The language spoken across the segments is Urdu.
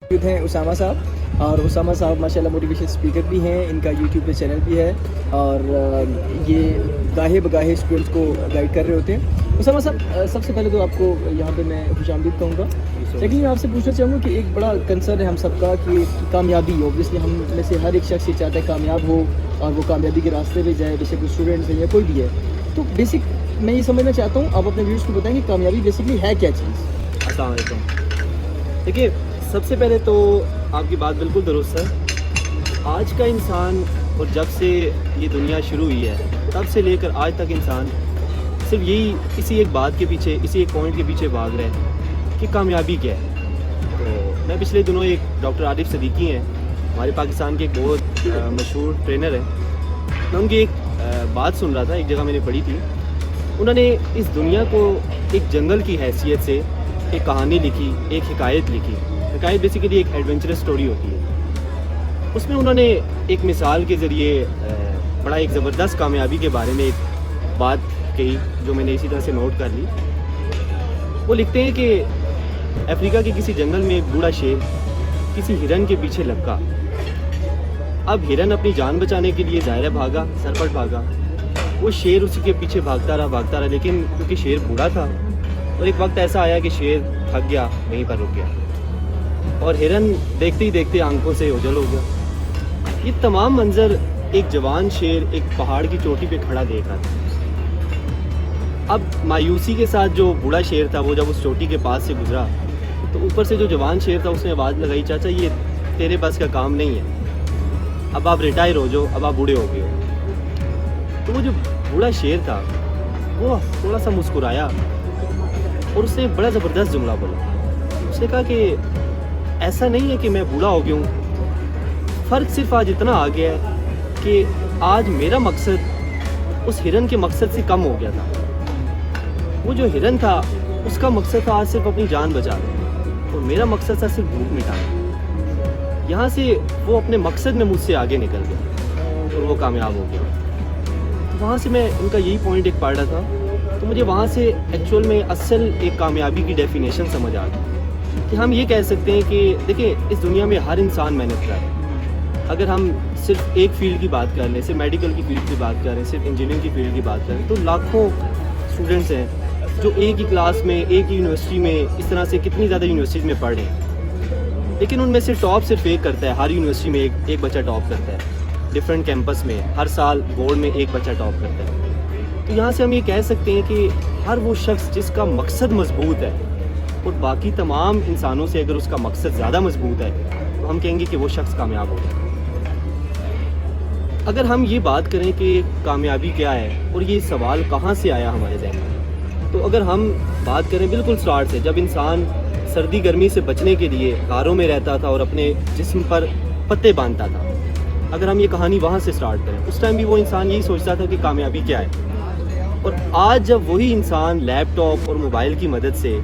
موجود ہیں اسامہ صاحب، اور اسامہ صاحب ماشاءاللہ موٹیویشن اسپیکر بھی ہیں، ان کا یوٹیوب پہ چینل بھی ہے، اور یہ گاہے بگاہے اسٹوڈنٹس کو گائیڈ کر رہے ہوتے ہیں۔ اسامہ صاحب، سب سے پہلے تو آپ کو یہاں پہ میں خوش آمدید کہوں گا۔ لیکن میں آپ سے پوچھنا چاہوں گا کہ ایک بڑا کنسرن ہے ہم سب کا کہ کامیابی ہو، اوبویسلی ہم میں سے ہر ایک شخص یہ چاہتا ہے کامیاب ہو اور وہ کامیابی کے راستے پہ جائے، جیسے کوئی اسٹوڈنٹس ہیں یا کوئی بھی ہے۔ تو بیسک میں یہ سمجھنا چاہتا ہوں، آپ اپنے ویورز کو بتائیں کہ کامیابی بیسکلی ہے کیا چیز؟ السلام علیکم۔ دیکھیے، سب سے پہلے تو آپ کی بات بالکل درست ہے۔ آج کا انسان، اور جب سے یہ دنیا شروع ہوئی ہے تب سے لے کر آج تک انسان صرف یہی اسی ایک بات کے پیچھے، اسی ایک پوائنٹ کے پیچھے بھاگ رہے ہیں کہ کامیابی کیا ہے۔ تو میں پچھلے دنوں ایک ڈاکٹر عارف صدیقی ہیں، ہمارے پاکستان کے ایک بہت مشہور ٹرینر ہیں، میں ان کی ایک بات سن رہا تھا، ایک جگہ میں نے پڑھی تھی۔ انہوں نے اس دنیا کو ایک جنگل کی حیثیت سے ایک کہانی لکھی، ایک حکایت لکھی۔ حکایت بیسیکلی ایک ایڈونچرس اسٹوری ہوتی ہے۔ اس میں انہوں نے ایک مثال کے ذریعے بڑا ایک زبردست کامیابی کے بارے میں ایک بات کہی، جو میں نے اسی طرح سے نوٹ کر لی۔ وہ لکھتے ہیں کہ افریقہ کے کسی جنگل میں ایک بوڑھا شیر کسی ہرن کے پیچھے لپکا۔ اب ہرن اپنی جان بچانے کے لیے ظاہر بھاگا، سرپٹ بھاگا۔ وہ شیر اسی کے پیچھے بھاگتا رہا، لیکن کیونکہ شیر بوڑھا تھا، اور ایک وقت ایسا آیا کہ شیر تھک گیا، وہیں پر رک گیا، اور ہرن دیکھتے ہی دیکھتے آنکھوں سے اوجھل ہو گیا۔ یہ تمام منظر ایک جوان شیر ایک پہاڑ کی چوٹی پہ کھڑا دیکھ رہا تھا۔ اب مایوسی کے ساتھ جو بوڑھا شیر تھا، وہ جب اس چوٹی کے پاس سے گزرا تو اوپر سے جو جوان شیر تھا اس نے آواز لگائی، چاچا یہ تیرے بس کا کام نہیں ہے، اب آپ ریٹائر ہو جاؤ، اب آپ بوڑھے ہو گئے ہو۔ تو وہ جو بوڑھا شیر تھا وہ تھوڑا سا مسکرایا اور اس نے ایک بڑا زبردست جملہ بولا۔ اس نے کہا کہ ایسا نہیں ہے کہ میں بوڑھا ہو گیا ہوں، فرق صرف آج اتنا آ گیا ہے کہ آج میرا مقصد اس ہرن کے مقصد سے کم ہو گیا تھا۔ وہ جو ہرن تھا اس کا مقصد تھا آج صرف اپنی جان بچانا، اور میرا مقصد تھا صرف بھوک مٹانا۔ یہاں سے وہ اپنے مقصد میں مجھ سے آگے نکل گیا اور وہ کامیاب ہو گیا۔ وہاں سے میں ان کا یہی پوائنٹ ایک پڑھ رہا تھا، تو مجھے وہاں سے ایکچوئل میں اصل ایک کامیابی کی ڈیفینیشن سمجھ آ گئی کہ ہم یہ کہہ سکتے ہیں کہ دیکھیں، اس دنیا میں ہر انسان محنت کر رہا ہے۔ اگر ہم صرف ایک فیلڈ کی بات کر لیں، صرف میڈیکل کی فیلڈ کی بات کریں، صرف انجینئرنگ کی فیلڈ کی بات کریں، تو لاکھوں اسٹوڈنٹس ہیں جو ایک ہی کلاس میں، ایک ہی یونیورسٹی میں، اس طرح سے کتنی زیادہ یونیورسٹیز میں پڑھ رہے ہیں، لیکن ان میں سے ٹاپ صرف ایک کرتا ہے۔ ہر یونیورسٹی میں ایک بچہ ٹاپ کرتا ہے، ڈفرینٹ کیمپس میں ہر سال بورڈ میں ایک بچہ ٹاپ کرتا ہے۔ تو یہاں سے ہم یہ کہہ سکتے ہیں کہ ہر وہ شخص جس کا مقصد مضبوط ہے، اور باقی تمام انسانوں سے اگر اس کا مقصد زیادہ مضبوط ہے، تو ہم کہیں گے کہ وہ شخص کامیاب ہوگا۔ اگر ہم یہ بات کریں کہ کامیابی کیا ہے اور یہ سوال کہاں سے آیا ہمارے ذہن میں، تو اگر ہم بات کریں بالکل سٹارٹ سے، جب انسان سردی گرمی سے بچنے کے لیے غاروں میں رہتا تھا اور اپنے جسم پر پتے باندھتا تھا، اگر ہم یہ کہانی وہاں سے سٹارٹ کریں، اس ٹائم بھی وہ انسان یہی سوچتا تھا کہ کامیابی کیا ہے۔ اور آج جب وہی انسان لیپ ٹاپ اور موبائل کی مدد سے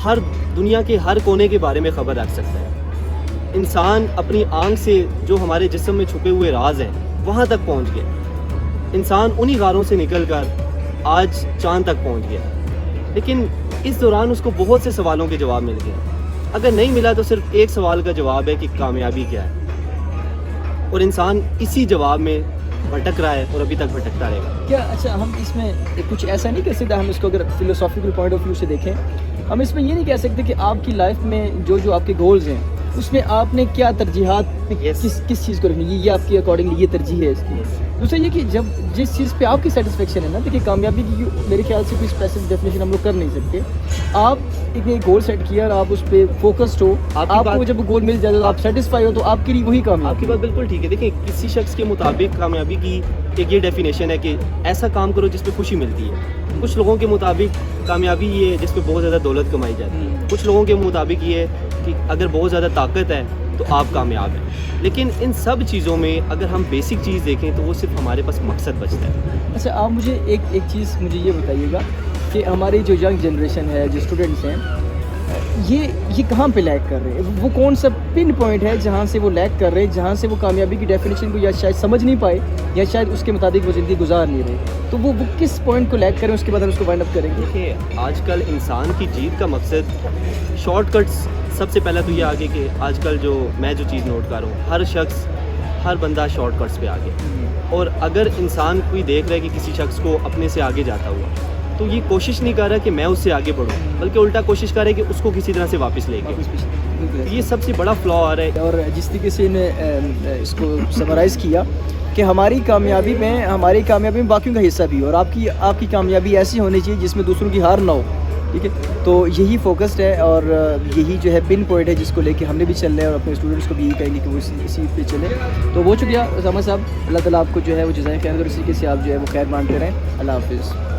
ہر دنیا کے ہر کونے کے بارے میں خبر رکھ سکتا ہے، انسان اپنی آنکھ سے جو ہمارے جسم میں چھپے ہوئے راز ہیں وہاں تک پہنچ گیا۔ انسان انہی غاروں سے نکل کر آج چاند تک پہنچ گیا، لیکن اس دوران اس کو بہت سے سوالوں کے جواب مل گئے۔ اگر نہیں ملا تو صرف ایک سوال کا جواب ہے کہ کامیابی کیا ہے، اور انسان اسی جواب میں بھٹک رہا ہے اور ابھی تک بھٹکتا رہے گا۔ کیا اچھا، ہم اس میں کچھ ایسا نہیں کہہ سکتے، ہم اس کو اگر فلوسافیکل پوائنٹ آف ویو سے دیکھیں، ہم اس میں یہ نہیں کہہ سکتے کہ آپ کی لائف میں جو آپ کے گولز ہیں اس میں آپ نے کیا ترجیحات کس چیز کو رکھنی ہے، یہ آپ کی اکارڈنگلی یہ ترجیح ہے اس کی۔ دوسرا یہ کہ جب جس چیز پہ آپ کی سیٹسفیکشن ہے نا، دیکھیے کامیابی کی میرے خیال سے کوئی اسپیسیفک ڈیفینیشن ہم لوگ کر نہیں سکتے۔ آپ ایک گول سیٹ کیا اور آپ اس پہ فوکسڈ ہو، آپ کو جب گول مل جائے تو آپ سیٹسفائی ہو، تو آپ کے لیے وہی کامیاب۔ آپ کی بات بالکل ٹھیک ہے۔ دیکھیں، کسی شخص کے مطابق کامیابی کی ایک یہ ڈیفینیشن ہے کہ ایسا کام کرو جس پہ خوشی ملتی ہے۔ کچھ لوگوں کے مطابق کامیابی یہ ہے جس پہ بہت زیادہ دولت کمائی جاتی ہے، کچھ لوگوں کے مطابق یہ ہے کہ اگر بہت زیادہ طاقت ہے تو آپ کامیاب ہیں۔ لیکن ان سب چیزوں میں اگر ہم بیسک چیز دیکھیں تو وہ صرف ہمارے پاس مقصد بچتا ہے۔ اچھا، آپ مجھے ایک چیز مجھے یہ بتائیے گا کہ ہماری جو ینگ جنریشن ہے، جو اسٹوڈنٹس ہیں، یہ کہاں پہ لیک کر رہے ہیں؟ وہ کون سا پن پوائنٹ ہے جہاں سے وہ لیک کر رہے ہیں، جہاں سے وہ کامیابی کی ڈیفینیشن کو یا شاید سمجھ نہیں پائے یا شاید اس کے مطابق وہ زندگی گزار نہیں رہے؟ تو وہ کس پوائنٹ کو لیک کریں، اس کے بعد ہم اس کو وائنڈ اپ کریں گے۔ دیکھیے، آج کل انسان کی جیت کا مقصد شارٹ کٹس سب سے پہلا تو یہ آگے کہ آج کل میں جو چیز نوٹ کر رہا ہوں، ہر بندہ شارٹ کٹس پہ آگے، اور اگر انسان کوئی دیکھ رہا ہے کہ کسی شخص کو اپنے سے آگے جاتا ہوا، تو یہ کوشش نہیں کر رہا کہ میں اس سے آگے بڑھوں، بلکہ الٹا کوشش کر رہا ہے کہ اس کو کسی طرح سے واپس لے کے. یہ سب سے بڑا فلا آ رہا ہے. اور جس طریقے سے نے اس کو سمرائز کیا کہ ہماری کامیابی میں باقیوں کا حصہ بھی ہو، اور آپ کی کامیابی ایسی ہونی چاہیے جس میں دوسروں کی ہار نہ ہو. ٹھیک ہے، تو یہی فوکسڈ ہے اور یہی جو ہے پن پوائنٹ ہے جس کو لے کے ہم نے بھی چلنا ہے، اور اپنے اسٹوڈنٹس کو بھی یہی کہیں گے کہ وہ اسی پہ چلیں. تو بہت شکریہ اسامہ صاحب، اللہ تعالیٰ آپ کو جو ہے وہ جزائے خیر، اور اسی کے سے آپ جو ہے وہ خیر مانتے رہیں. اللہ حافظ.